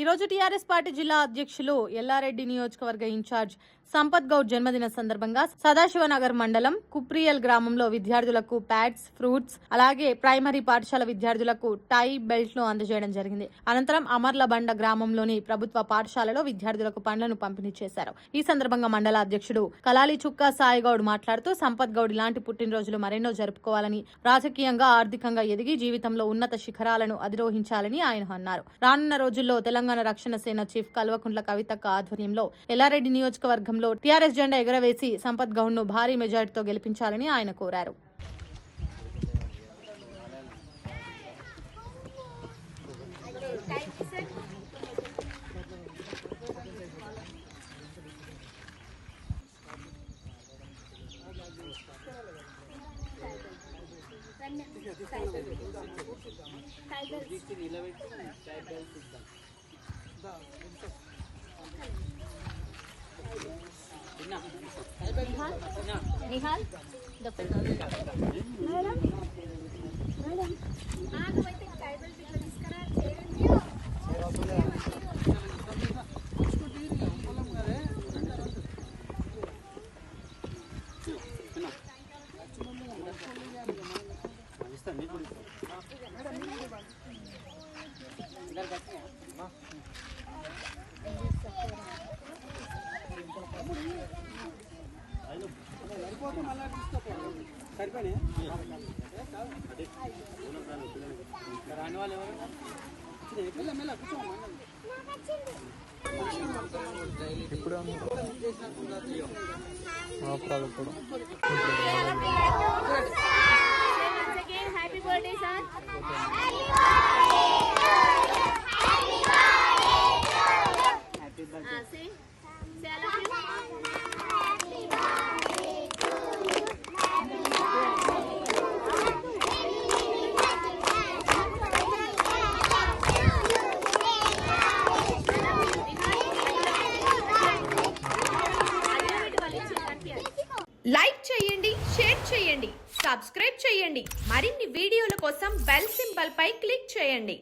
ఈ రోజు TRS party జిల్లా అధ్యక్షులు ఎల్లారెడ్డి నియోజకవర్గ ఇన్ఛార్జ్ సంపత్ గౌడ్ జన్మదిన సందర్భంగా సదాశివనగర్ మండలం కుప్రియల్ గ్రామంలో విద్యార్థులకు ప్యాడ్స్, ఫ్రూట్స్ అలాగే ప్రైమరీ పాఠశాల విద్యార్థులకు టై బెల్ట్ ను అందజేయడం జరిగింది. అనంతరం అమర్లబండ గ్రామంలోని ప్రభుత్వ పాఠశాలలో విద్యార్థులకు పండ్లను పంపిణీ చేశారు. ఈ సందర్భంగా మండల అధ్యక్షుడు కలాలి చుక్కా సాయిగౌడ్ మాట్లాడుతూ సంపత్ గౌడ్ ఇలాంటి పుట్టినరోజులు మరెన్నో జరుపుకోవాలని, రాజకీయంగా ఆర్థికంగా ఎదిగి జీవితంలో ఉన్నత శిఖరాలను అధిరోహించాలని ఆయన అన్నారు. రానున్న రోజుల్లో తెలంగాణ రక్షణ సేన చీఫ్ కల్వకుంట్ల కవితక్క ఆధ్వర్యంలో ఎల్లారెడ్డి నియోజకవర్గంలో టీఆర్ఎస్ జెండా ఎగరవేసి సంపత్ గౌడ్ ను భారీ మెజార్టీతో గెలిపించాలని ఆయన కోరారు. निहाल హ్యాపీ బర్త్డే సార్. లైక్ చేయండి, షేర్ చేయండి, సబ్స్క్రైబ్ చేయండి. మరిన్ని వీడియోల కోసం బెల్ సింబల్ పై క్లిక్ చేయండి.